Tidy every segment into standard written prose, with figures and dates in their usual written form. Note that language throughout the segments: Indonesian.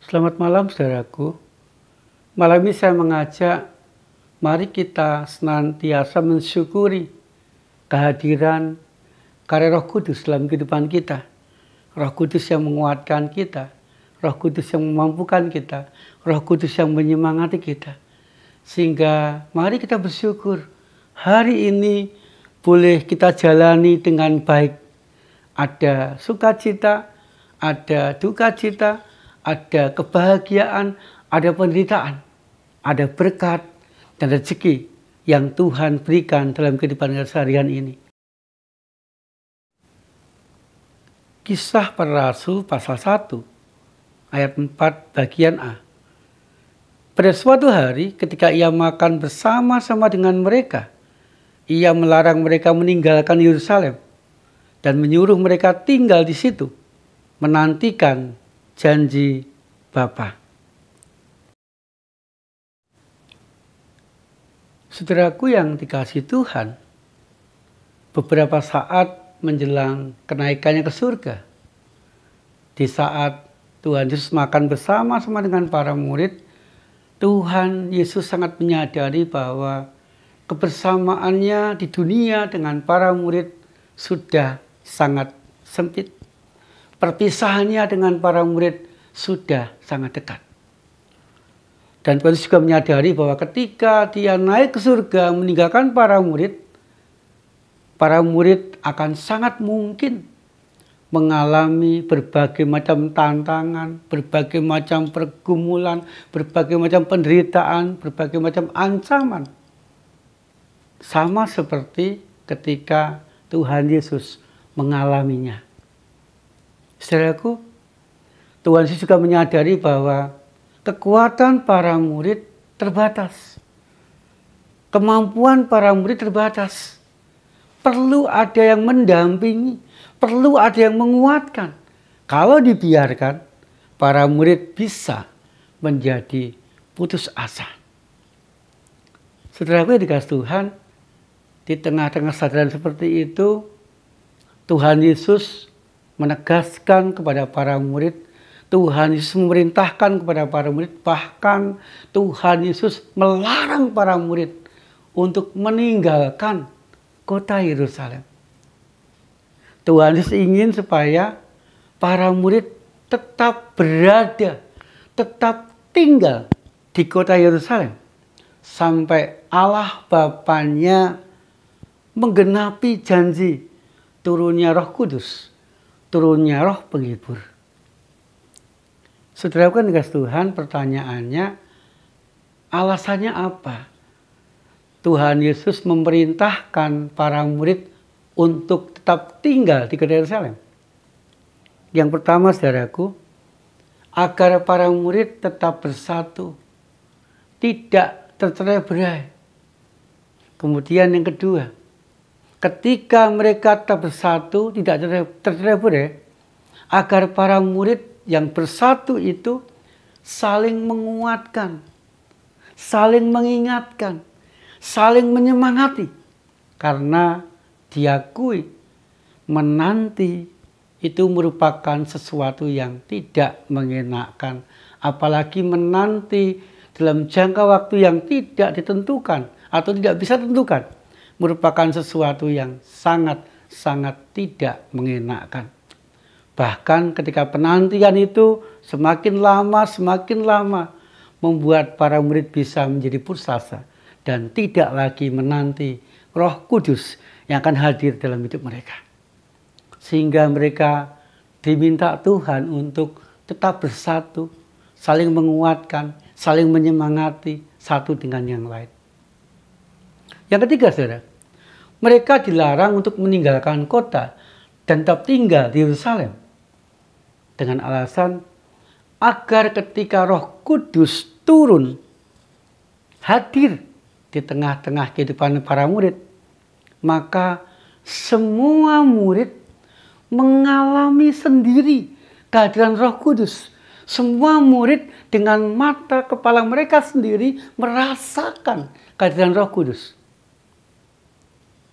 Selamat malam saudaraku. Malam ini saya mengajak, mari kita senantiasa mensyukuri kehadiran karya Roh Kudus dalam kehidupan kita. Roh Kudus yang menguatkan kita, Roh Kudus yang memampukan kita, Roh Kudus yang menyemangati kita. Sehingga mari kita bersyukur, hari ini boleh kita jalani dengan baik. Ada sukacita, ada duka cita, ada kebahagiaan, ada penderitaan, ada berkat dan rezeki yang Tuhan berikan dalam kehidupan keseharian ini. Kisah Para Rasul pasal 1 ayat 4 bagian A. Pada suatu hari ketika ia makan bersama-sama dengan mereka, ia melarang mereka meninggalkan Yerusalem dan menyuruh mereka tinggal di situ, menantikan janji Bapa. Saudaraku yang dikasihi Tuhan, beberapa saat menjelang kenaikannya ke surga, di saat Tuhan Yesus makan bersama-sama dengan para murid, Tuhan Yesus sangat menyadari bahwa kebersamaannya di dunia dengan para murid sudah sangat sempit. Perpisahannya dengan para murid sudah sangat dekat. Dan Tuhan juga menyadari bahwa ketika dia naik ke surga meninggalkan para murid akan sangat mungkin mengalami berbagai macam tantangan, berbagai macam pergumulan, berbagai macam penderitaan, berbagai macam ancaman. Sama seperti ketika Tuhan Yesus mengalaminya. Saudaraku, Tuhan Yesus juga menyadari bahwa kekuatan para murid terbatas. Kemampuan para murid terbatas. Perlu ada yang mendampingi, perlu ada yang menguatkan. Kalau dibiarkan, para murid bisa menjadi putus asa. Saudaraku yang dikasihi Tuhan, di tengah-tengah kesadaran seperti itu, Tuhan Yesus menegaskan kepada para murid, Tuhan Yesus memerintahkan kepada para murid, bahkan Tuhan Yesus melarang para murid untuk meninggalkan kota Yerusalem. Tuhan Yesus ingin supaya para murid tetap berada, tetap tinggal di kota Yerusalem sampai Allah Bapanya menggenapi janji turunnya Roh Kudus, turunnya Roh Penghibur. Saudara kan dikasih Tuhan, pertanyaannya, alasannya apa? Tuhan Yesus memerintahkan para murid untuk tetap tinggal di kota Yerusalem. Yang pertama, saudaraku, agar para murid tetap bersatu, tidak tercerai-berai. Kemudian yang kedua, ketika mereka tetap bersatu, tidak tercerai-berai, agar para murid yang bersatu itu saling menguatkan, saling mengingatkan, saling menyemangati. Karena diakui menanti itu merupakan sesuatu yang tidak mengenakan. Apalagi menanti dalam jangka waktu yang tidak ditentukan atau tidak bisa ditentukan, merupakan sesuatu yang sangat-sangat tidak mengenakan. Bahkan ketika penantian itu semakin lama membuat para murid bisa menjadi putus asa dan tidak lagi menanti Roh Kudus yang akan hadir dalam hidup mereka. Sehingga mereka diminta Tuhan untuk tetap bersatu, saling menguatkan, saling menyemangati satu dengan yang lain. Yang ketiga, saudara, mereka dilarang untuk meninggalkan kota dan tetap tinggal di Yerusalem dengan alasan agar ketika Roh Kudus turun hadir di tengah-tengah kehidupan para murid, maka semua murid mengalami sendiri kehadiran Roh Kudus. Semua murid dengan mata kepala mereka sendiri merasakan kehadiran Roh Kudus.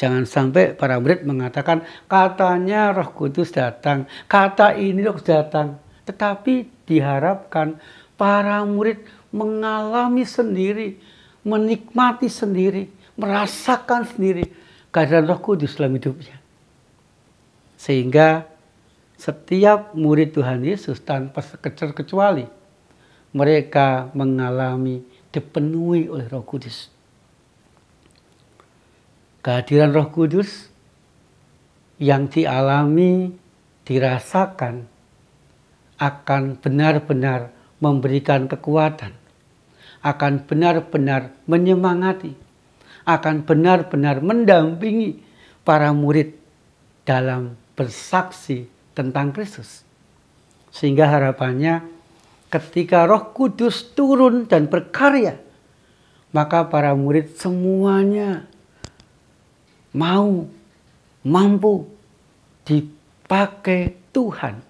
Jangan sampai para murid mengatakan, katanya Roh Kudus datang, kata ini Roh Kudus datang. Tetapi diharapkan para murid mengalami sendiri, menikmati sendiri, merasakan sendiri kehadiran Roh Kudus dalam hidupnya. Sehingga setiap murid Tuhan Yesus tanpa terkecuali, mereka mengalami dipenuhi oleh Roh Kudus. Kehadiran Roh Kudus yang dialami, dirasakan, akan benar-benar memberikan kekuatan, akan benar-benar menyemangati, akan benar-benar mendampingi para murid dalam bersaksi tentang Kristus. Sehingga harapannya ketika Roh Kudus turun dan berkarya, maka para murid semuanya mampu dipakai Tuhan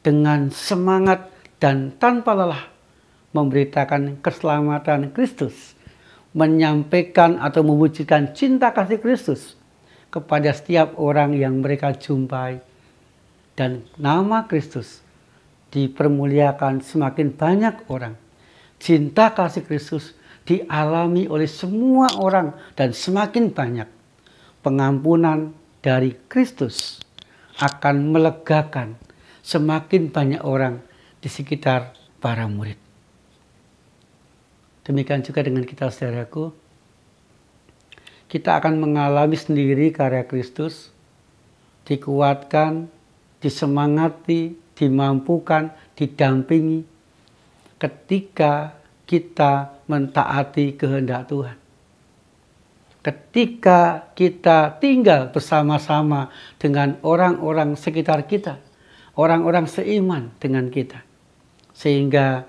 dengan semangat dan tanpa lelah memberitakan keselamatan Kristus, menyampaikan atau mewujudkan cinta kasih Kristus kepada setiap orang yang mereka jumpai, dan nama Kristus dipermuliakan semakin banyak orang. Cinta kasih Kristus dialami oleh semua orang dan semakin banyak. Pengampunan dari Kristus akan melegakan semakin banyak orang di sekitar para murid. Demikian juga dengan kita, saudaraku. Kita akan mengalami sendiri karya Kristus, dikuatkan, disemangati, dimampukan, didampingi ketika kita mentaati kehendak Tuhan. Ketika kita tinggal bersama-sama dengan orang-orang sekitar kita, orang-orang seiman dengan kita, sehingga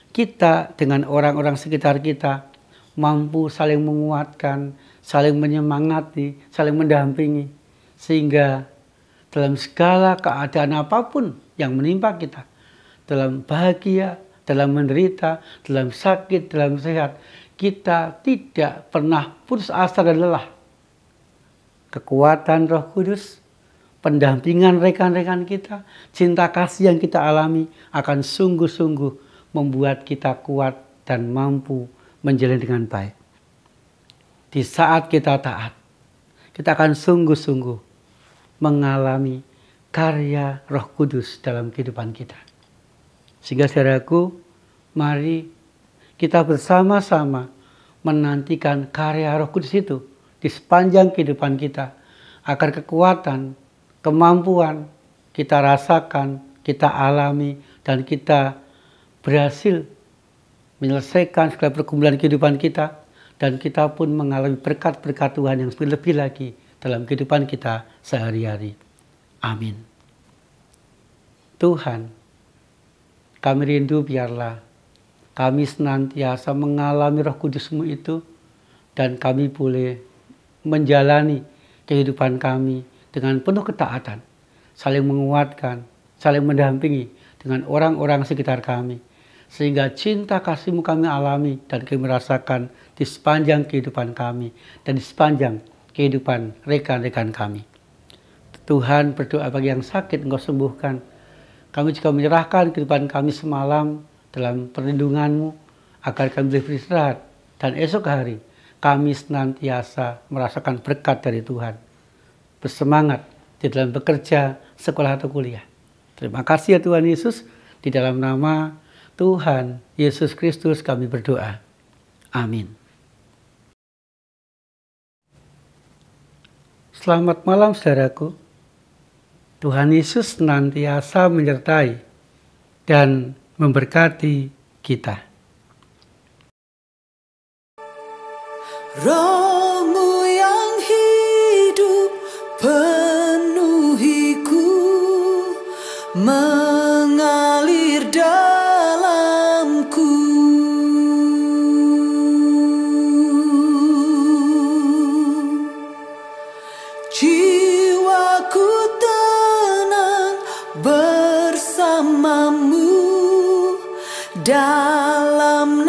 kita dengan orang-orang sekitar kita mampu saling menguatkan, saling menyemangati, saling mendampingi, sehingga dalam segala keadaan apapun yang menimpa kita, dalam bahagia, dalam menderita, dalam sakit, dalam sehat, kita tidak pernah putus asa dan lelah. Kekuatan Roh Kudus, pendampingan rekan-rekan kita, cinta kasih yang kita alami akan sungguh-sungguh membuat kita kuat dan mampu menjalani dengan baik. Di saat kita taat, kita akan sungguh-sungguh mengalami karya Roh Kudus dalam kehidupan kita. Sehingga saudaraku, mari kita bersama-sama menantikan karya Roh Kudus itu di sepanjang kehidupan kita, agar kekuatan, kemampuan kita rasakan, kita alami, dan kita berhasil menyelesaikan segala pergumulan kehidupan kita, dan kita pun mengalami berkat-berkat Tuhan yang lebih lagi dalam kehidupan kita sehari-hari. Amin. Tuhan, kami rindu biarlah kami senantiasa mengalami Roh Kudus-Mu itu, dan kami boleh menjalani kehidupan kami dengan penuh ketaatan, saling menguatkan, saling mendampingi dengan orang-orang sekitar kami, sehingga cinta kasih-Mu kami alami dan kami merasakan di sepanjang kehidupan kami dan di sepanjang kehidupan rekan-rekan kami. Tuhan, berdoa bagi yang sakit Engkau sembuhkan. Kami juga menyerahkan kehidupan kami semalam dalam perlindungan-Mu, agar kami boleh beristirahat, dan esok hari kami senantiasa merasakan berkat dari Tuhan. Bersemangat di dalam bekerja, sekolah atau kuliah. Terima kasih ya Tuhan Yesus, di dalam nama Tuhan Yesus Kristus kami berdoa. Amin. Selamat malam saudaraku. Tuhan Yesus senantiasa menyertai dan memberkati kita. Roh-Mu yang hidup penuhiku, mengalir dalamku. Jiwaku tenang bersamamu dalam